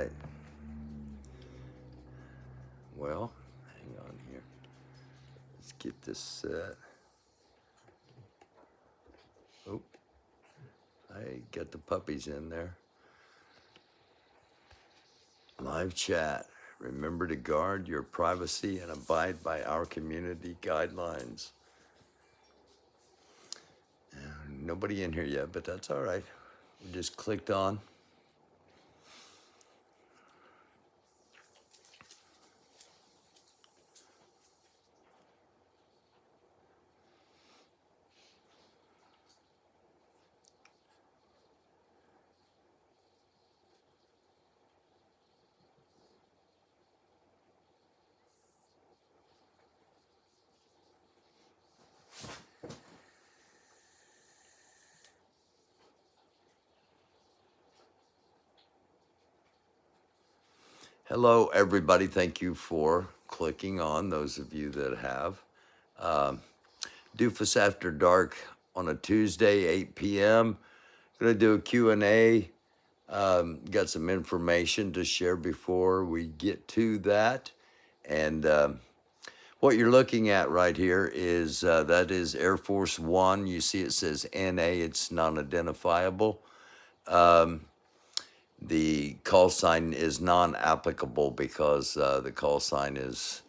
right. Well, hang on here. Let's get this set. Oh, I got the puppies in there. Live chat. Remember to guard your privacy and abide by our community guidelines. Nobody in here yet, but that's all right. We just clicked on. Hello, everybody. Thank you for clicking on, those of you that have. Doofus After Dark on a Tuesday, 8 p.m. Going to do a Q&A. Got some information to share before we get to that. And what you're looking at right here is, that is Air Force One. You see it says NA, it's non-identifiable. The call sign is non-applicable because the call sign is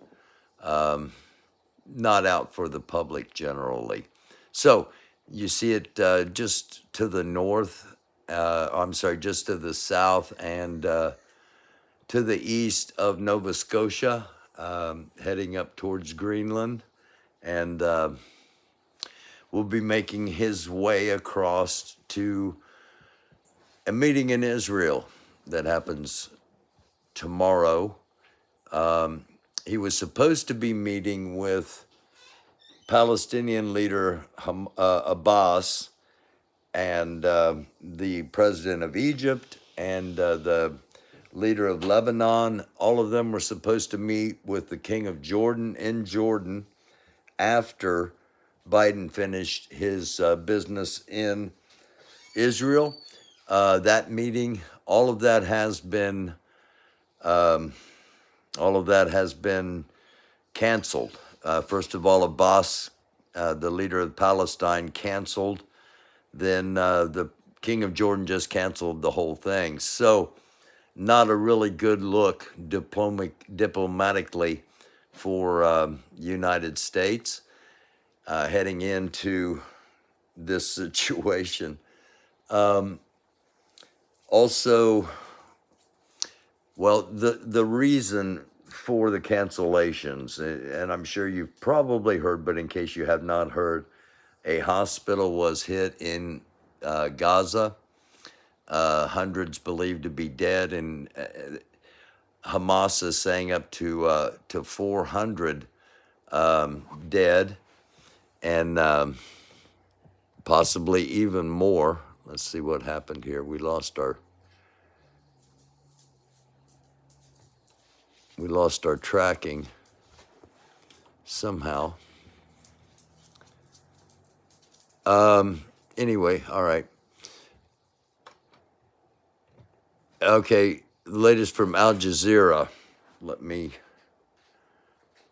not out for the public generally. So you see it just to the north, just to the south and to the east of Nova Scotia, heading up towards Greenland. And will be making his way across to a meeting in Israel that happens tomorrow. He was supposed to be meeting with Palestinian leader Abbas and the president of Egypt and the leader of Lebanon. All of them were supposed to meet with the king of Jordan in Jordan after Biden finished his business in Israel. That meeting, all of that has been canceled. First of all, Abbas, the leader of Palestine, canceled. Then the king of Jordan just canceled the whole thing. So not a really good look diplomatically for United States heading into this situation. Also, well, the reason for the cancellations, and I'm sure you've probably heard, but in case you have not heard, a hospital was hit in Gaza. Hundreds believed to be dead, and Hamas is saying up to 400 dead, and possibly even more. Let's see what happened here. We lost our tracking somehow. Anyway, all right. Okay, the latest from Al Jazeera. Let me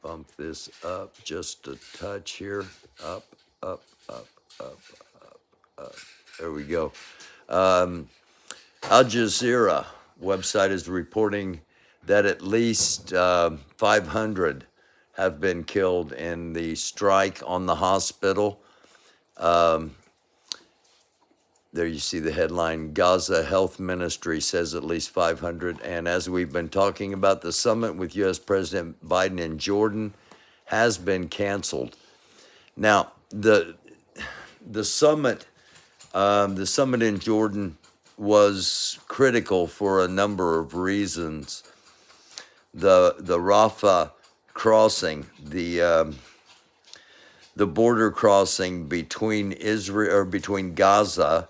bump this up just a touch here. Up. There we go. Al Jazeera website is reporting that at least 500 have been killed in the strike on the hospital. There you see the headline, Gaza Health Ministry says at least 500. And as we've been talking about, the summit with U.S. President Biden in Jordan has been canceled. Now, the summit in Jordan was critical for a number of reasons. The Rafah crossing, the border crossing between Gaza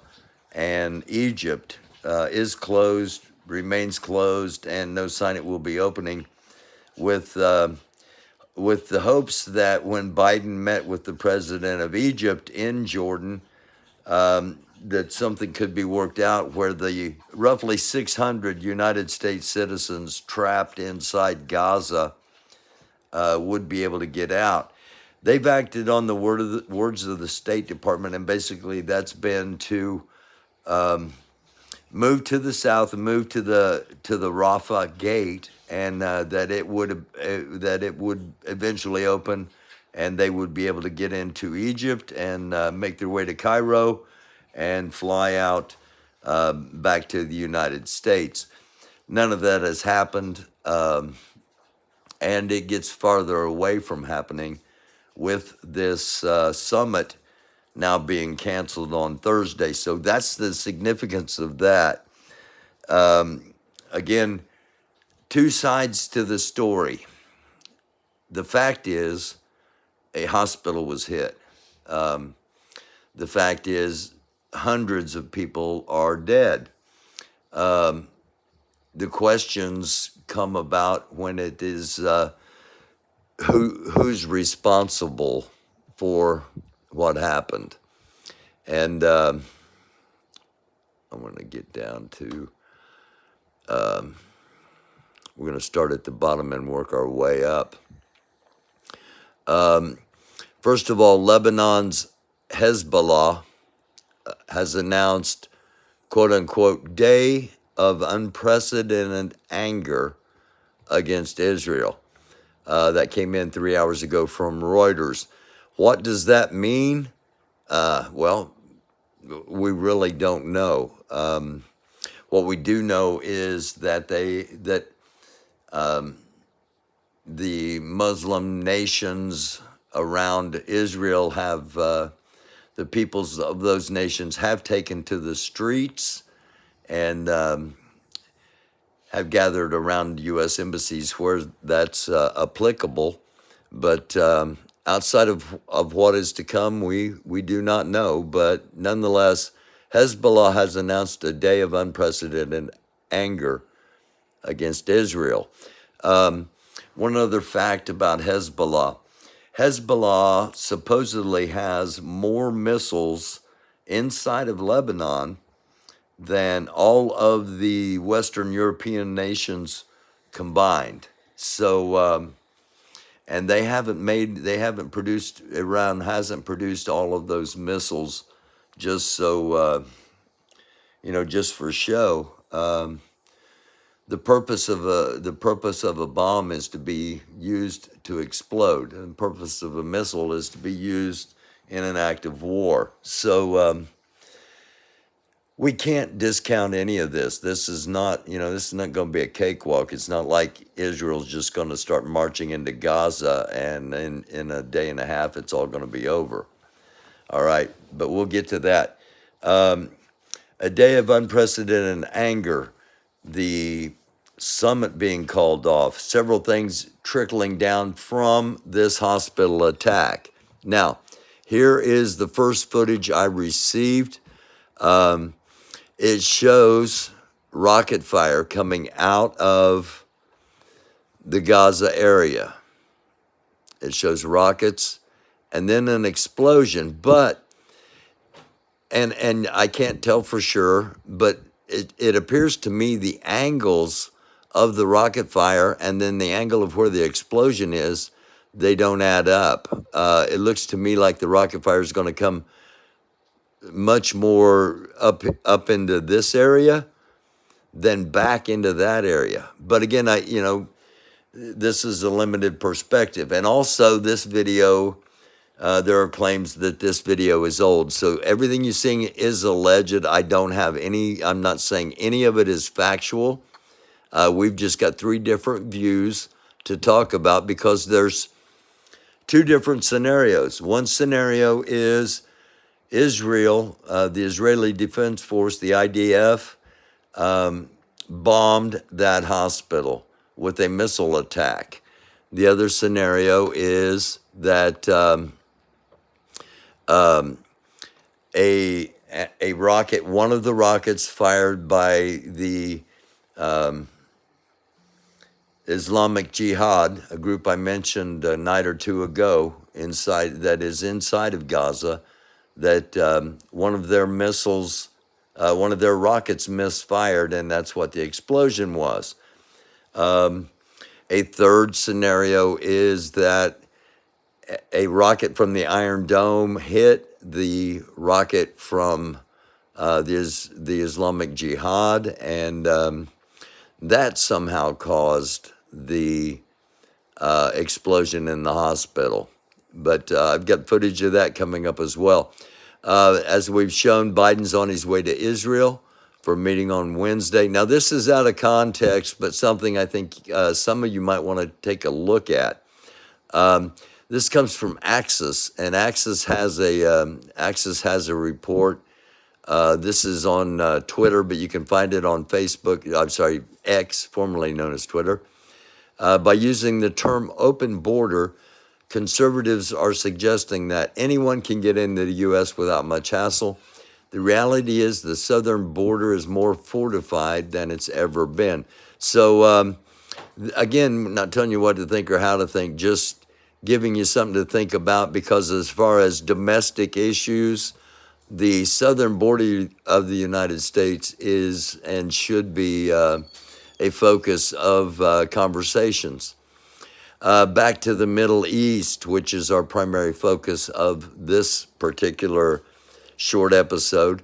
and Egypt is closed, remains closed, and no sign it will be opening, with the hopes that when Biden met with the president of Egypt in Jordan, that something could be worked out where the roughly 600 United States citizens trapped inside Gaza would be able to get out. They've acted on the words of the State Department, and basically that's been to move to the south and move to the Rafah gate, and that it would eventually open, and they would be able to get into Egypt and make their way to Cairo and fly out back to the United States. None of that has happened, and it gets farther away from happening with this summit now being canceled on Thursday. So that's the significance of that. Again, two sides to the story. The fact is, a hospital was hit. The fact is, hundreds of people are dead. The questions come about when it is who's responsible for what happened. And I'm going to get down to, we're going to start at the bottom and work our way up. First of all, Lebanon's Hezbollah has announced, quote unquote, day of unprecedented anger against Israel. That came in 3 hours ago from Reuters. What does that mean? Well, we really don't know. What we do know is that the Muslim nations around Israel have, the peoples of those nations have taken to the streets and have gathered around U.S. embassies where that's applicable. But outside of what is to come, we do not know. But nonetheless, Hezbollah has announced a day of unprecedented anger against Israel. One other fact about Hezbollah. Hezbollah supposedly has more missiles inside of Lebanon than all of the Western European nations combined. So, and Iran hasn't produced all of those missiles just so, just for show. The purpose of a bomb is to be used to explode, and the purpose of a missile is to be used in an act of war. So we can't discount any of this. This is not going to be a cakewalk. It's not like Israel's just going to start marching into Gaza and in a day and a half it's all going to be over. All right, but we'll get to that. A day of unprecedented anger, the summit being called off, several things trickling down from this hospital attack. Now, here is the first footage I received. It shows rocket fire coming out of the Gaza area. It shows rockets and then an explosion, but and I can't tell for sure, but it appears to me the angles of the rocket fire and then the angle of where the explosion is, they don't add up. It looks to me like the rocket fire is going to come much more up into this area than back into that area. But again, this is a limited perspective. And also this video, there are claims that this video is old. So everything you're seeing is alleged. I'm not saying any of it is factual. We've just got three different views to talk about because there's two different scenarios. One scenario is Israel, the Israeli Defense Force, the IDF, bombed that hospital with a missile attack. The other scenario is that a rocket, one of the rockets fired by the Islamic Jihad, a group I mentioned a night or two ago, inside of Gaza, that one of their missiles, one of their rockets misfired, and that's what the explosion was. A third scenario is that a rocket from the Iron Dome hit the rocket from the Islamic Jihad, and that somehow caused the explosion in the hospital. But I've got footage of that coming up as well. As we've shown, Biden's on his way to Israel for a meeting on Wednesday. Now, this is out of context, but something I think some of you might want to take a look at. This comes from Axis, and Axis has a report. This is on Twitter, but you can find it on Facebook. I'm sorry, X, formerly known as Twitter. By using the term open border, conservatives are suggesting that anyone can get into the U.S. without much hassle. The reality is the southern border is more fortified than it's ever been. So, again, not telling you what to think or how to think, just giving you something to think about, because as far as domestic issues, the southern border of the United States is and should be a focus of conversations. Back to the Middle East, which is our primary focus of this particular short episode.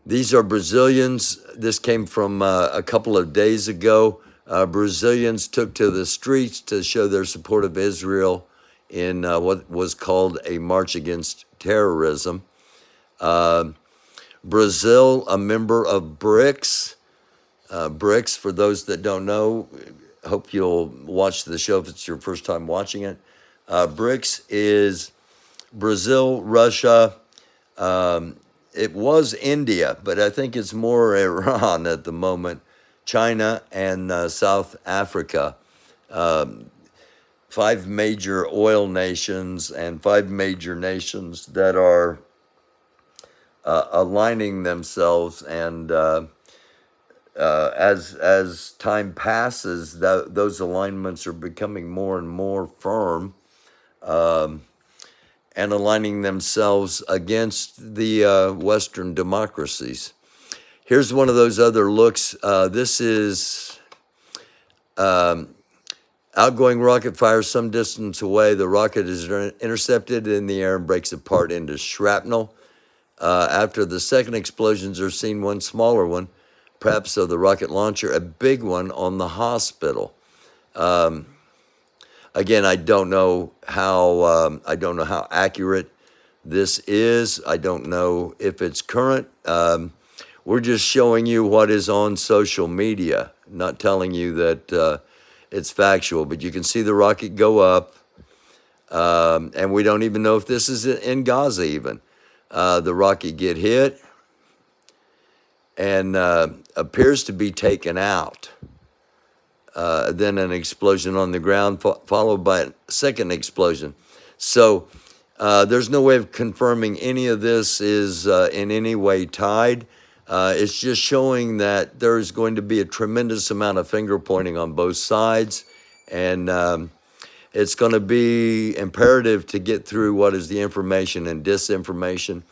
These are Brazilians. This came from a couple of days ago. Brazilians took to the streets to show their support of Israel in what was called a march against terrorism. Brazil, a member of BRICS. BRICS, for those that don't know, hope you'll watch the show if it's your first time watching it. BRICS is Brazil, Russia. It was India, but I think it's more Iran at the moment, China, and South Africa. 5 major oil nations and 5 major nations that are aligning themselves, and as time passes, those alignments are becoming more and more firm, and aligning themselves against the Western democracies. Here's one of those other looks. This is outgoing rocket fires some distance away. The rocket is intercepted in the air and breaks apart into shrapnel. After the second explosions are seen, one smaller one, perhaps of the rocket launcher, a big one on the hospital. Again, I don't know how accurate this is. I don't know if it's current. We're just showing you what is on social media, not telling you that it's factual. But you can see the rocket go up, and we don't even know if this is in Gaza even. The rocket get hit and appears to be taken out. Then an explosion on the ground, followed by a second explosion. So there's no way of confirming any of this is in any way tied. It's just showing that there's going to be a tremendous amount of finger pointing on both sides, and it's going to be imperative to get through what is the information and disinformation.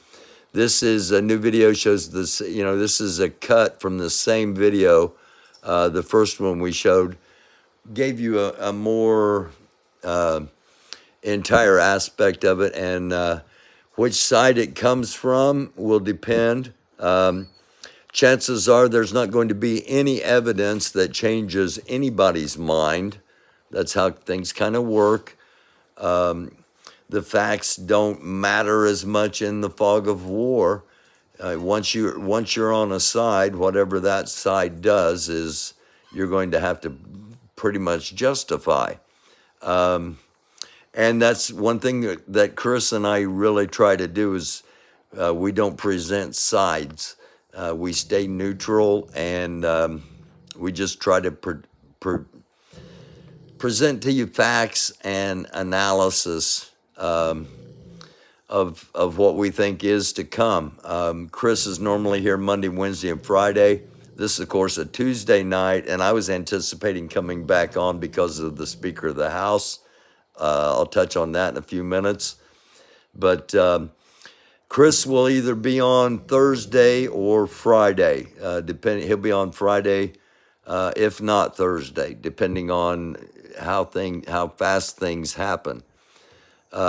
This is a new video, shows this, this is a cut from the same video. The first one we showed gave you a more entire aspect of it, and which side it comes from will depend. Chances are there's not going to be any evidence that changes anybody's mind. That's how things kind of work. The facts don't matter as much in the fog of war. Once you're on a side, whatever that side does is you're going to have to pretty much justify. And that's one thing that Chris and I really try to do is we don't present sides. We stay neutral, and we just try to present to you facts and analysis of what we think is to come. Chris is normally here Monday, Wednesday, and Friday. This is, of course, a Tuesday night, and I was anticipating coming back on because of the Speaker of the House. I'll touch on that in a few minutes. But Chris will either be on Thursday or Friday. Depending, he'll be on Friday, if not Thursday, depending on how fast things happen.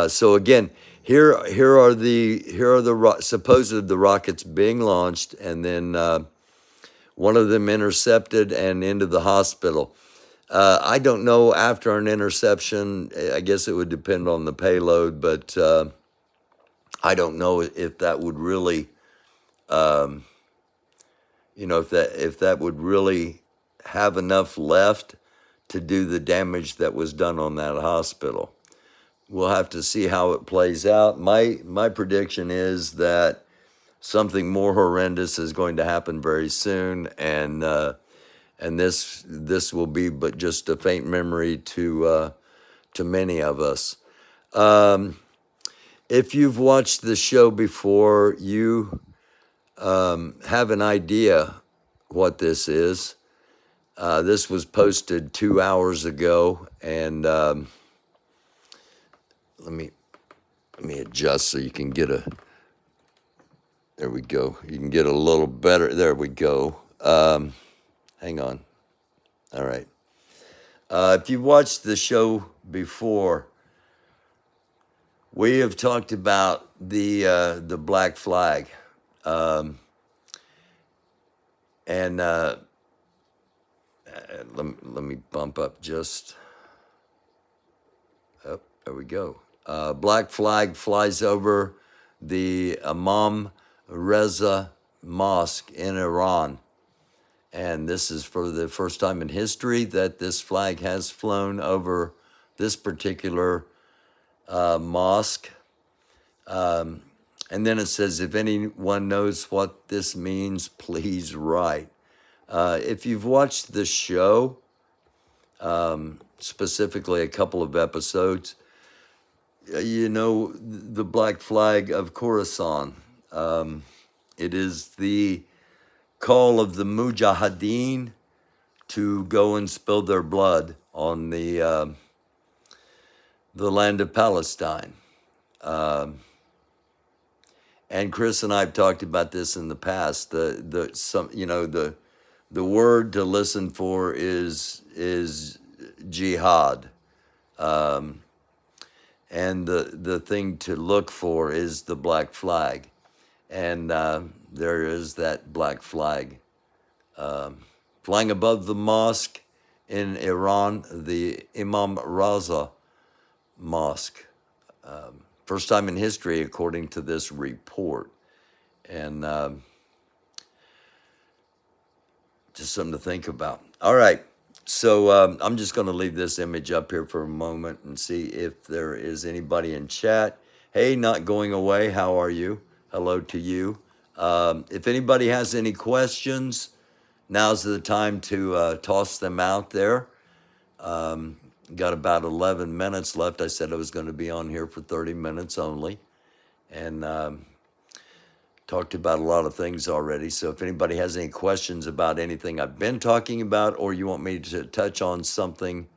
So again, here are the supposed the rockets being launched, and then one of them intercepted and into the hospital. I don't know after an interception. I guess it would depend on the payload, but I don't know if that would really, if that would really have enough left to do the damage that was done on that hospital. We'll have to see how it plays out. My prediction is that something more horrendous is going to happen very soon, and this will be but just a faint memory to many of us. If you've watched the show before, you have an idea what this is. This was posted 2 hours ago, and let me adjust so you can get a. There we go. You can get a little better. There we go. Hang on. All right. If you've watched the show before, we have talked about the black flag, and let me bump up just. Oh, there we go. Black flag flies over the Imam Reza Mosque in Iran. And this is for the first time in history that this flag has flown over this particular mosque. And then it says, if anyone knows what this means, please write. If you've watched the show, specifically a couple of episodes, you know the black flag of Khorasan. It is the call of the Mujahideen to go and spill their blood on the land of Palestine. And Chris and I have talked about this in the past. The word to listen for is jihad. And the thing to look for is the black flag. And there is that black flag flying above the mosque in Iran, the Imam Raza Mosque. First time in history, according to this report. And just something to think about. All right. So I'm just going to leave this image up here for a moment and see if there is anybody in chat. Hey, not going away. How are you? Hello to you. If anybody has any questions, now's the time to toss them out there. Got about 11 minutes left. I said I was going to be on here for 30 minutes only. And talked about a lot of things already. So if anybody has any questions about anything I've been talking about, or you want me to touch on something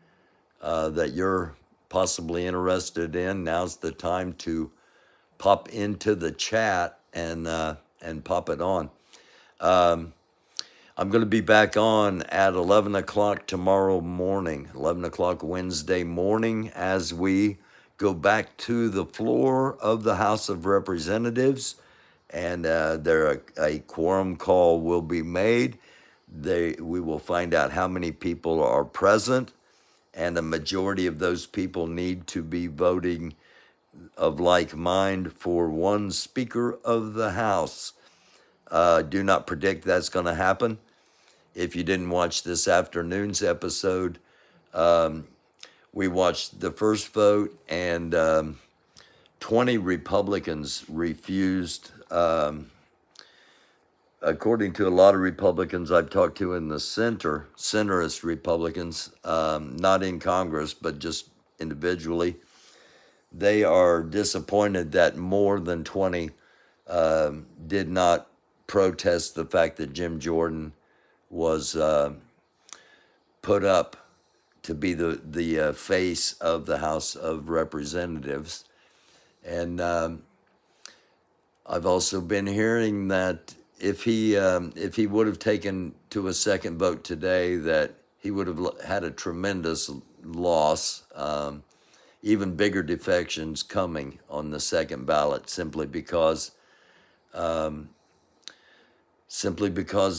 that you're possibly interested in, now's the time to pop into the chat and pop it on. I'm going to be back on at 11 o'clock tomorrow morning, 11 o'clock Wednesday morning, as we go back to the floor of the House of Representatives. And a quorum call will be made. We will find out how many people are present, and a majority of those people need to be voting of like mind for one Speaker of the House. Do not predict that's going to happen. If you didn't watch this afternoon's episode, we watched the first vote, and 20 Republicans refused. According to a lot of Republicans I've talked to in the centrist Republicans, not in Congress, but just individually, they are disappointed that more than 20 did not protest the fact that Jim Jordan was put up to be the face of the House of Representatives. And I've also been hearing that if he would have taken to a second vote today, that he would have had a tremendous loss, even bigger defections coming on the second ballot, simply because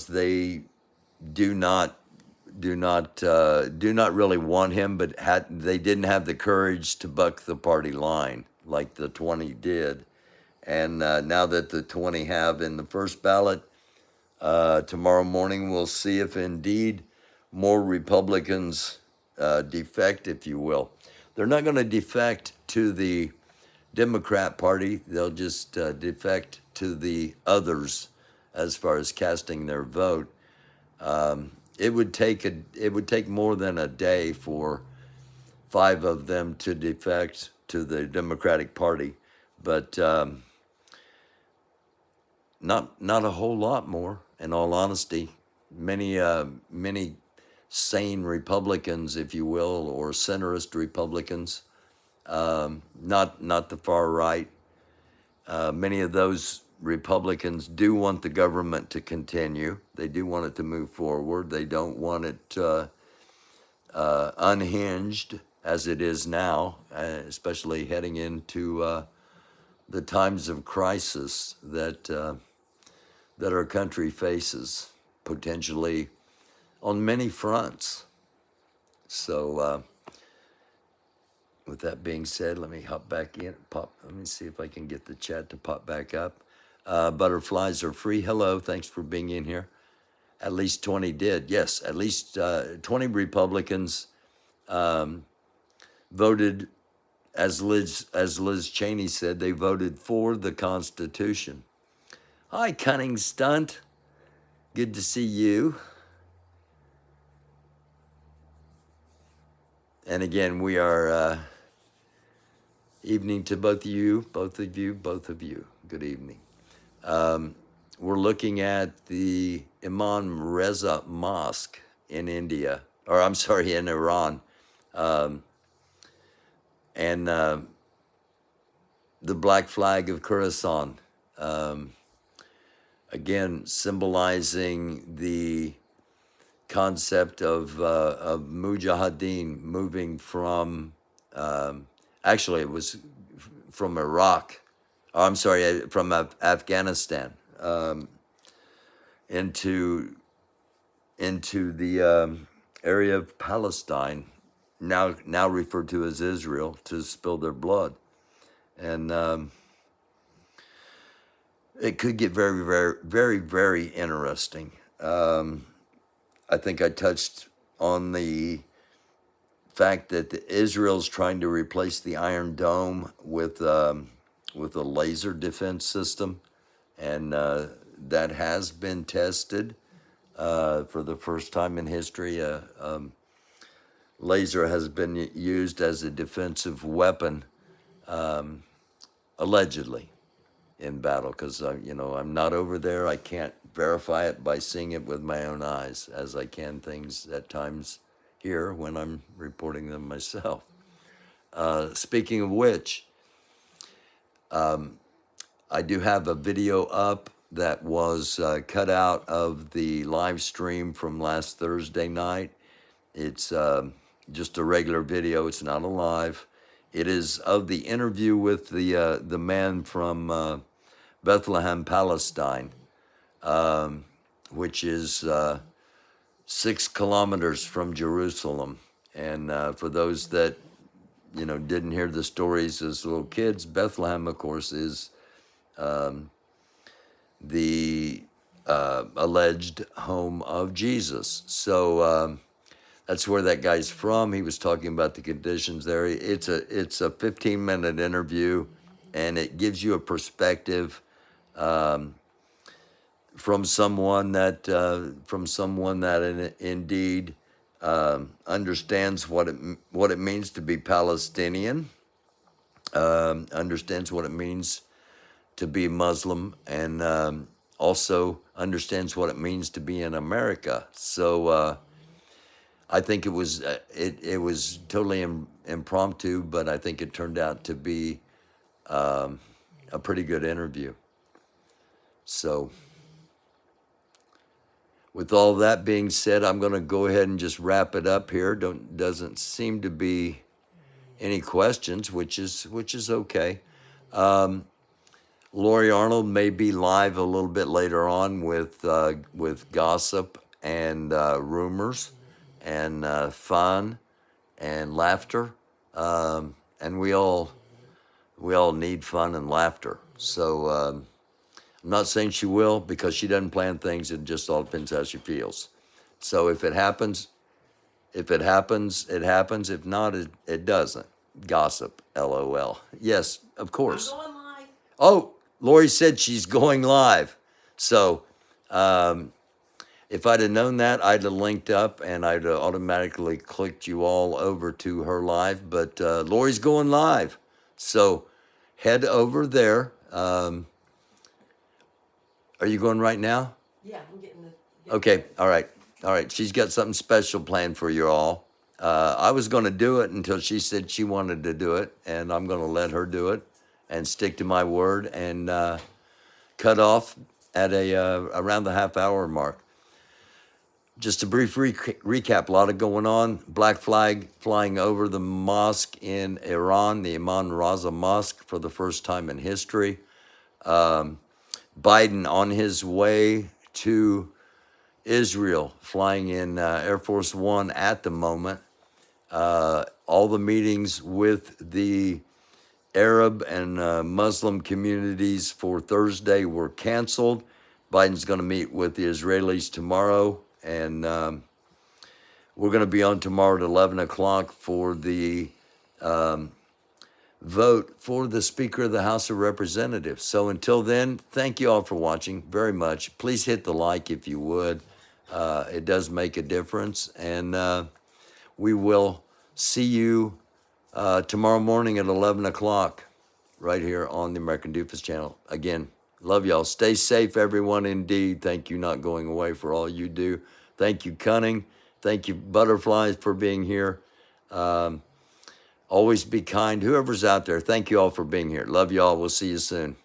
they do not do not really want him, but they didn't have the courage to buck the party line like the 20 did. And now that the 20 have in the first ballot, tomorrow morning we'll see if indeed more Republicans defect, if you will. They're not going to defect to the Democrat Party. They'll just defect to the others as far as casting their vote. It would take more than a day for 5 of them to defect to the Democratic Party, but not a whole lot more. In all honesty, many sane Republicans, if you will, or centrist Republicans, not the far right. Many of those Republicans do want the government to continue. They do want it to move forward. They don't want it unhinged as it is now, especially heading into the times of crisis that our country faces, potentially on many fronts. So, with that being said, let me hop back in. Let me see if I can get the chat to pop back up. Butterflies are free. Hello, thanks for being in here. At least 20 did. Yes, at least 20 Republicans voted, as Liz Cheney said, they voted for the Constitution. Hi, Cunning Stunt. Good to see you. And again, we are evening to both of you. Good evening. We're looking at the Imam Reza Mosque in India, or I'm sorry, in Iran. And the black flag of Khorasan, again, symbolizing the concept of Mujahideen moving from, actually it was from Iraq, from Afghanistan, into the area of Palestine, now referred to as Israel, to spill their blood. And it could get very, very, very, very interesting. I think I touched on the fact that Israel's trying to replace the Iron Dome with a laser defense system, and that has been tested for the first time in history. Laser has been used as a defensive weapon, allegedly, in battle, because I'm not over there. I can't verify it by seeing it with my own eyes, as I can things at times here when I'm reporting them myself. Speaking of which, I do have a video up that was cut out of the live stream from last Thursday night. It's just a regular video. It's not a live. It is of the interview with the man from Bethlehem, Palestine, which is 6 kilometers from Jerusalem. And for those that didn't hear the stories as little kids, Bethlehem, of course, is the alleged home of Jesus. So that's where that guy's from. He was talking about the conditions there. It's a 15-minute interview, and it gives you a perspective from someone that indeed understands what it means to be Palestinian, understands what it means to be Muslim, and also understands what it means to be in America. So I think it was totally impromptu, but I think it turned out to be a pretty good interview. So, with all that being said, I'm going to go ahead and just wrap it up here. Doesn't seem to be any questions, which is okay. Lori Arnold may be live a little bit later on with gossip and rumors and fun and laughter, and we all need fun and laughter. So I'm not saying she will, because she doesn't plan things. It just all depends how she feels. So if it happens, it happens. If not, it doesn't. Gossip, LOL. Yes, of course. I'm going live. Oh, Lori said she's going live. So if I'd have known that, I'd have linked up and I'd have automatically clicked you all over to her live. But Lori's going live. So head over there. Are you going right now? Yeah, I'm getting the. Okay, all right. She's got something special planned for you all. I was going to do it until she said she wanted to do it, and I'm going to let her do it and stick to my word and cut off at around the half-hour mark. Just a brief recap, a lot of going on. Black flag flying over the mosque in Iran, the Imam Raza Mosque, for the first time in history. Biden on his way to Israel, flying in Air Force One at the moment. All the meetings with the Arab and Muslim communities for Thursday were canceled. Biden's going to meet with the Israelis tomorrow, and we're going to be on tomorrow at 11 o'clock for the vote for the Speaker of the House of Representatives. So until then, thank you all for watching very much. Please hit the like if you would. It does make a difference, and we will see you tomorrow morning at 11 o'clock right here on the American Doofus channel. Again, love y'all. Stay safe, everyone, indeed. Thank you not going away for all you do. Thank you, Cunning. Thank you, Butterflies, for being here. Always be kind. Whoever's out there, thank you all for being here. Love y'all. We'll see you soon.